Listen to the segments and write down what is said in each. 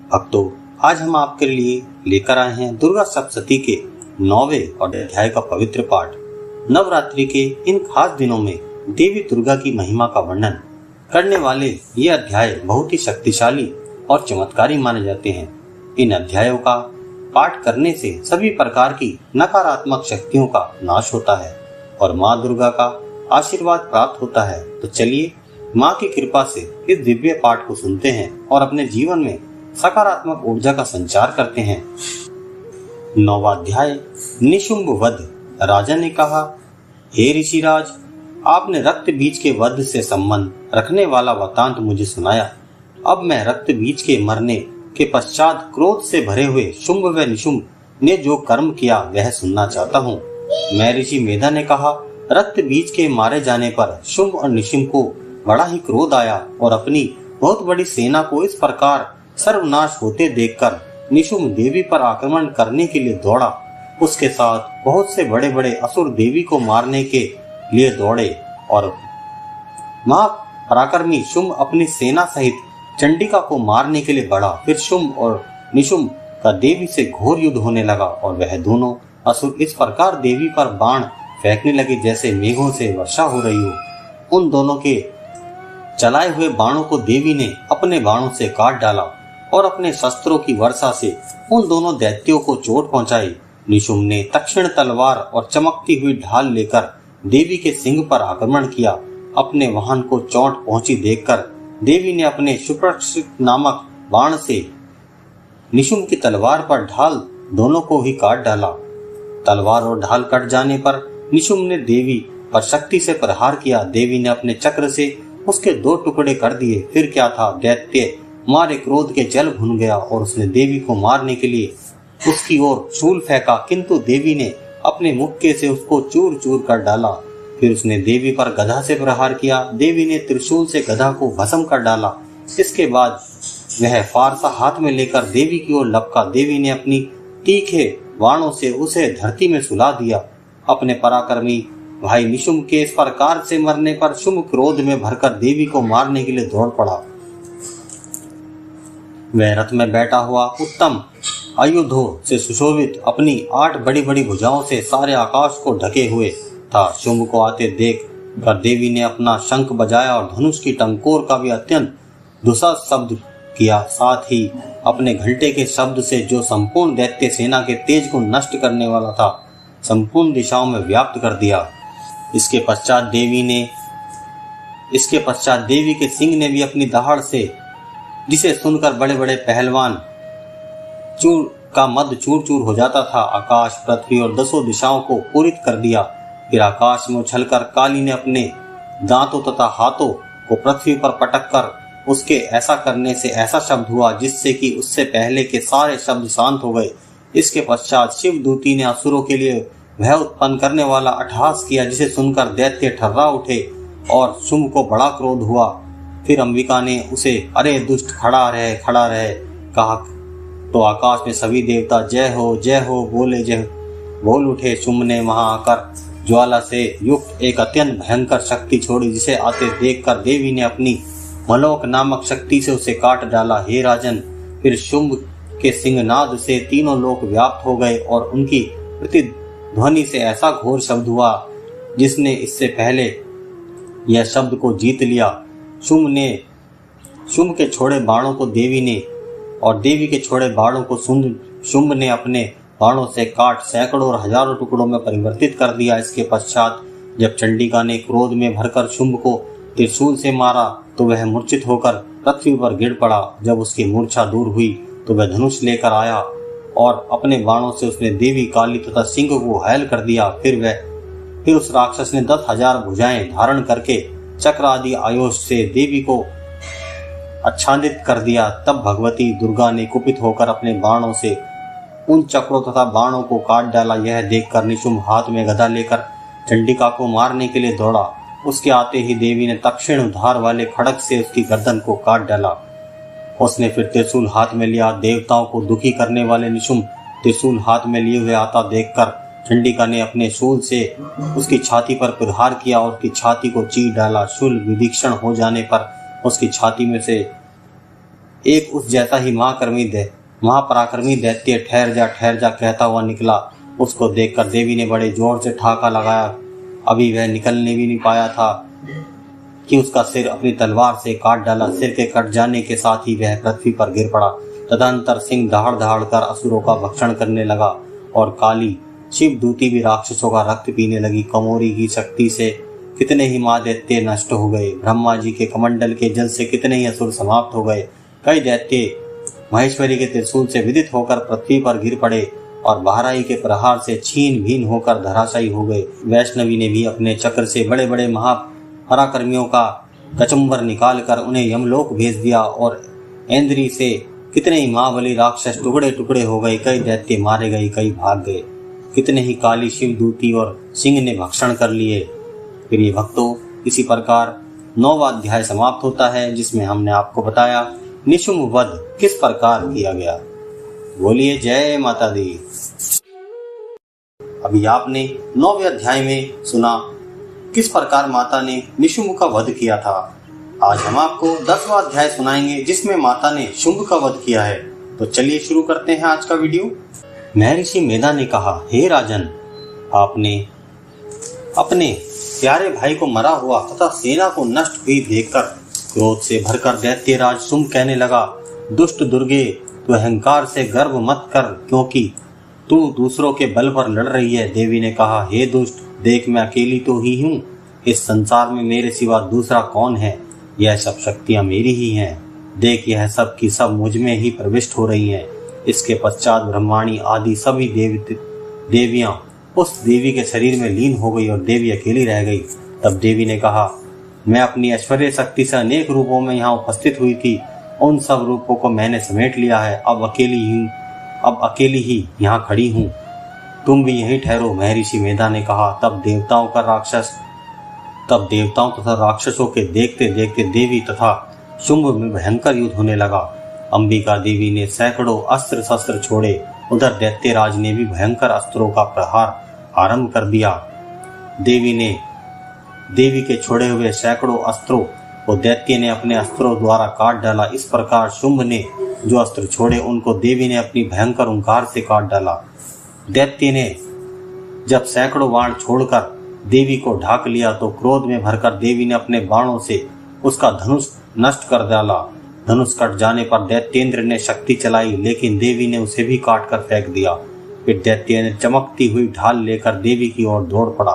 भक्तों, आज हम आपके लिए लेकर आए हैं दुर्गा सप्तशती के 9वें अध्याय का पवित्र पाठ। नवरात्रि के इन खास दिनों में देवी दुर्गा की महिमा का वर्णन करने वाले ये अध्याय बहुत ही शक्तिशाली और चमत्कारी माने जाते हैं। इन अध्यायों का पाठ करने से सभी प्रकार की नकारात्मक शक्तियों का नाश होता है और माँ दुर्गा का आशीर्वाद प्राप्त होता है। तो चलिए माँ की कृपा से इस दिव्य पाठ को सुनते हैं और अपने जीवन में सकारात्मक ऊर्जा का संचार करते हैं। 9वां अध्याय निशुंभ वध। राजा ने कहा, हे ऋषिराज, आपने रक्त बीज के वध से संबंध रखने वाला वृत्तांत मुझे सुनाया। अब मैं रक्त बीज के मरने के पश्चात क्रोध से भरे हुए शुंभ व निशुंभ ने जो कर्म किया वह सुनना चाहता हूँ। मैं ऋषि मेधा ने कहा, रक्त बीज के मारे जाने पर शुंभ और निशुंभ को बड़ा ही क्रोध आया और अपनी बहुत बड़ी सेना को इस प्रकार सर्वनाश होते देखकर निशुंभ देवी पर आक्रमण करने के लिए दौड़ा। उसके साथ बहुत से बड़े बड़े असुर देवी को मारने के लिए दौड़े और महापराक्रमी शुंभ अपनी सेना सहित चंडिका को मारने के लिए बढ़ा। फिर शुंभ और निशुंभ का देवी से घोर युद्ध होने लगा और वह दोनों असुर इस प्रकार देवी पर बाण फेंकने लगे जैसे मेघों से वर्षा हो रही हो। उन दोनों के चलाए हुए बाणों को देवी ने अपने बाणों से काट डाला और अपने शस्त्रों की वर्षा से उन दोनों दैत्यों को चोट पहुंचाई। निशुंभ ने तीक्ष्ण तलवार और चमकती हुई ढाल लेकर देवी के सिंह पर आक्रमण किया। अपने वाहन को चोट पहुंची देखकर देवी ने अपने सुप्रक्षित नामक बाण से निशुंभ की तलवार पर ढाल दोनों को ही काट डाला। तलवार और ढाल कट जाने पर निशुंभ ने देवी पर शक्ति से प्रहार किया। देवी ने अपने चक्र से उसके 2 टुकड़े कर दिए। फिर क्या था, दैत्य मारे क्रोध के जल भुन गया और उसने देवी को मारने के लिए उसकी ओर शूल फेंका, किंतु देवी ने अपने मुक्के से उसको चूर चूर कर डाला। फिर उसने देवी पर गधा से प्रहार किया। देवी ने त्रिशूल से गधा को भस्म कर डाला। इसके बाद वह फारसा हाथ में लेकर देवी की ओर लपका। देवी ने अपनी तीखे बाणों से उसे धरती में सुला दिया। अपने पराक्रमी भाई निशुंभ के इस प्रकार से मरने पर शुंभ क्रोध में भरकर देवी को मारने के लिए दौड़ पड़ा। वह रथ में बैठा हुआ उत्तम आयुधों से सुशोभित अपनी 8 बड़ी बड़ी भुजाओं से सारे आकाश को ढके हुए था। शुंभ को आते देख कर देवी ने अपना शंख बजाया और धनुष की टंकोर का भी अत्यंत दुस्साहस शब्द किया। साथ ही अपने घंटे के शब्द से जो संपूर्ण दैत्य सेना के तेज को नष्ट करने वाला था संपूर्ण दिशाओं में व्याप्त कर दिया। इसके पश्चात देवी के सिंह ने भी अपनी दहाड़ से, जिसे सुनकर बड़े बड़े पहलवान का मद चूर चूर हो जाता था, आकाश, पृथ्वी और 10 दिशाओं को पूरित कर दिया। फिर आकाश में उछलकर काली ने अपने दांतों तथा हाथों को पृथ्वी पर पटक कर उसके ऐसा करने से ऐसा शब्द हुआ जिससे कि उससे पहले के सारे शब्द शांत हो गए। इसके पश्चात शिव दूती ने असुरों के लिए भय उत्पन्न करने वाला अट्टहास किया, जिसे सुनकर दैत्य ठर्रा उठे और शुंभ को बड़ा क्रोध हुआ। फिर अंबिका ने उसे, अरे दुष्ट, खड़ा रहे कहा तो आकाश में सभी देवता जय हो बोल उठे। शुंभ ने वहां आकर ज्वाला से युक्त एक अत्यंत भयंकर शक्ति छोड़ी, जिसे आते देखकर देवी ने अपनी मलोक नामक शक्ति से उसे काट डाला। हे राजन, फिर शुंभ के सिंहनाद से तीनों लोक व्याप्त हो गए और उनकी प्रतिध्वनि से ऐसा घोर शब्द हुआ जिसने इससे पहले यह शब्द को जीत लिया। शुंभ के छोड़े बाणों को देवी ने और देवी के छोड़े बाणों को शुंभ ने अपने बाणों से काट सैकड़ों और हजारों टुकड़ों में परिवर्तित कर दिया। इसके पश्चात जब चंडिका ने क्रोध में भरकर शुंभ को त्रिशूल से मारा तो वह मूर्छित होकर पृथ्वी पर गिर पड़ा। जब उसकी मूर्छा दूर हुई तो वह धनुष लेकर आया और अपने बाणों से उसने देवी, काली तथा सिंह को घायल कर दिया। फिर उस राक्षस ने 10,000 भुजाएं धारण करके चक्र आदि आयुष से देवी को आच्छादित कर दिया। तब भगवती दुर्गा ने कुपित होकर अपने बाणों से उन चक्रों तथा बाणों को काट डाला। यह देखकर निशुंभ हाथ में गदा लेकर चंडिका को मारने के लिए दौड़ा। उसके आते ही देवी ने तीक्ष्ण धार वाले खड़ग से उसकी गर्दन को काट डाला। उसने फिर त्रिशूल हाथ में लिया। देवताओं को दुखी करने वाले निशुंभ त्रिशूल हाथ में लिए हुए आता देखकर चंडिका ने अपने शूल से उसकी छाती पर प्रहार किया और उसकी छाती को चीर डाला। शूल विभीषण हो जाने पर उसकी छाती में से एक उस जैसा ही महापराक्रमी दैत्य ठहर जा कहता हुआ निकला। उसको देखकर देवी ने बड़े जोर से ठहाका लगाया। अभी वह निकलने भी नहीं पाया था कि उसका सिर अपनी तलवार से काट डाला। सिर के कट जाने के साथ ही वह पृथ्वी पर गिर पड़ा। तदंतर सिंह दहाड़ दहाड़ कर असुरों का भक्षण करने लगा और काली शिव दूती भी राक्षसों का रक्त पीने लगी। कमोरी की शक्ति से कितने ही महादैत्य नष्ट हो गए। ब्रह्मा जी के कमंडल के जल से कितने ही असुर समाप्त हो गए। कई दैत्य महेश्वरी के त्रिशूल से विदित होकर पृथ्वी पर गिर पड़े और बहराई के प्रहार से छीन भीन होकर धराशायी हो गए। वैष्णवी ने भी अपने चक्र से बड़े बड़े महापराक्रमियों का कचुम्बर निकाल कर उन्हें यमलोक भेज दिया और इंद्री से कितने ही महाबली राक्षस टुकड़े टुकड़े हो गए। कई दैत्य मारे गए, कई भाग गए। कितने ही काली शिव दूती और सिंह ने भक्षण कर लिए। प्रिय भक्तों, इसी प्रकार 9वां अध्याय समाप्त होता है, जिसमें हमने आपको बताया निशुम्भ वध किस प्रकार किया गया। बोलिए जय माता दी। अभी आपने 9वें अध्याय में सुना किस प्रकार माता ने निशुम्भ का वध किया था। आज हम आपको 10वां अध्याय सुनाएंगे, जिसमें माता ने शुंभ का वध किया है। तो चलिए शुरू करते हैं आज का वीडियो। महर्षि मेधा ने कहा, हे राजन, आपने अपने प्यारे भाई को मरा हुआ तथा सेना को नष्ट हुई देखकर क्रोध से भरकर दैत्यराज शुंभ कहने लगा, दुष्ट दुर्गे, तू अहंकार से गर्व मत कर, क्योंकि तू दूसरों के बल पर लड़ रही है। देवी ने कहा, हे दुष्ट, देख मैं अकेली तो ही हूँ। इस संसार में मेरे सिवा दूसरा कौन है? यह सब शक्तियाँ मेरी ही हैं। देख, यह सब की सब मुझ में ही प्रविष्ट हो रही हैं। इसके पश्चात ब्रह्माणी आदि सभी देवियाँ उस देवी के शरीर में लीन हो गई और देवी अकेली रह गई। तब देवी ने कहा, मैं अपनी ऐश्वर्य शक्ति से अनेक रूपों में यहाँ उपस्थित हुई थी। उन सब रूपों को मैंने समेट लिया है। अब अकेली ही यहाँ खड़ी हूँ। तुम भी यहीं ठहरो। महर्षि मेधा ने कहा। तब देवताओं तथा राक्षसों के देखते देखते देवी तथा शुंभ में भयंकर युद्ध होने लगा। अंबिका देवी ने सैकड़ों अस्त्र शस्त्र छोड़े। उधर दैत्यराज ने भी भयंकर अस्त्रों का प्रहार आरंभ कर दिया। देवी के छोड़े हुए सैकड़ों अस्त्रों को दैत्य ने अपने अस्त्रों द्वारा काट डाला। इस प्रकार शुंभ ने जो अस्त्र छोड़े उनको देवी ने अपनी भयंकर ओंकार से काट डाला। दैत्य ने जब सैकड़ों बाण छोड़कर देवी को ढाक लिया तो क्रोध में भरकर देवी ने अपने बाणों से उसका धनुष नष्ट कर डाला। धनुष कट जाने पर दैत्येंद्र ने शक्ति चलाई, लेकिन देवी ने उसे भी काट कर फेंक दिया। फिर दैत्य ने चमकती हुई ढाल लेकर देवी की ओर दौड़ पड़ा,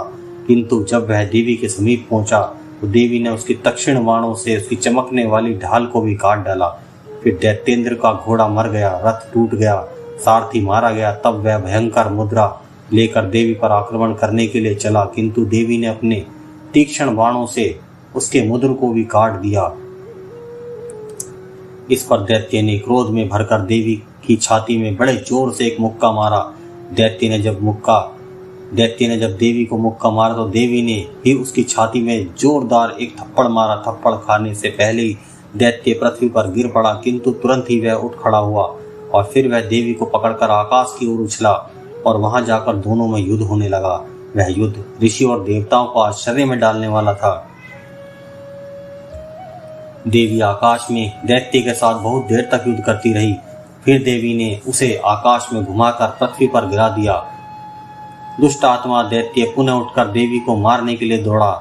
किंतु जब वह देवी के समीप पहुंचा तो देवी ने उसकी तीक्ष्ण बाणों से उसकी चमकने वाली ढाल को भी काट डाला। फिर दैत्येंद्र का घोड़ा मर गया, रथ टूट गया, सारथी मारा गया। तब वह भयंकर मुद्रा लेकर देवी पर आक्रमण करने के लिए चला, किंतु देवी ने अपने तीक्ष्ण बाणों से उसके मुद्र को भी काट दिया। इस पर दैत्य ने क्रोध में भरकर देवी की छाती में बड़े जोर से एक मुक्का मारा। दैत्य ने जब देवी को मुक्का मारा तो देवी ने भी उसकी छाती में जोरदार एक थप्पड़ मारा। थप्पड़ खाने से पहले ही दैत्य पृथ्वी पर गिर पड़ा, किंतु तुरंत ही वह उठ खड़ा हुआ और फिर वह देवी को पकड़कर आकाश की ओर उछला और वहां जाकर दोनों में युद्ध होने लगा। वह युद्ध ऋषि और देवताओं को आश्चर्य में डालने वाला था। देवी आकाश में दैत्य के साथ बहुत देर तक युद्ध करती रही। फिर देवी ने उसे आकाश में घुमाकर पृथ्वी पर गिरा दिया। दुष्ट आत्मा दैत्य पुनः उठकर देवी को मारने के लिए दौड़ा।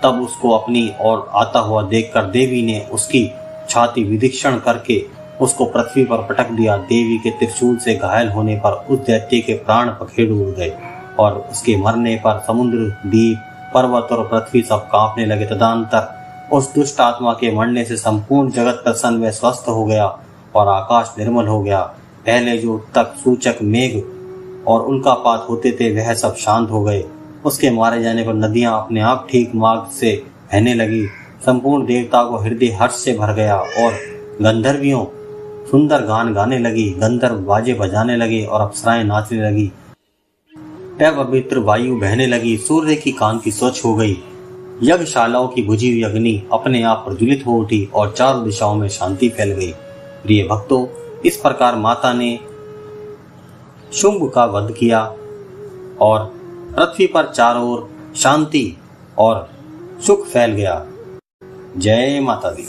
तब उसको अपनी ओर आता हुआ देखकर देवी ने उसकी छाती विदीक्षण करके उसको पृथ्वी पर पटक दिया। देवी के त्रिशूल से घायल होने पर उस दैत्य के प्राण पखेरु उड़ गए और उसके मरने पर समुद्र, द्वीप, पर्वत और पृथ्वी सब कांपने लगे। तदनंतर उस दुष्ट आत्मा के मरने से संपूर्ण जगत प्रसन्न व स्वस्थ हो गया और आकाश निर्मल हो गया। पहले जो तक सूचक मेघ और उल्कापात होते थे वह सब शांत हो गए। उसके मारे जाने पर नदियां अपने आप ठीक मार्ग से बहने लगी। संपूर्ण देवता को हृदय हर्ष से भर गया और गंधर्वियों सुंदर गान गाने लगी। गंधर्व बाजे बजाने लगे और अप्सराएं नाचने लगी। पवित्र वायु बहने लगी। सूर्य की कांति स्वच्छ हो गई। यज्ञशालाओं की बुझी हुई अग्नि अपने आप प्रज्वलित हो उठी और चारों दिशाओं में शांति फैल गई। प्रिय भक्तों, इस प्रकार माता ने शुंभ का वध किया और पृथ्वी पर चारों ओर शांति और सुख फैल गया। जय माता दी।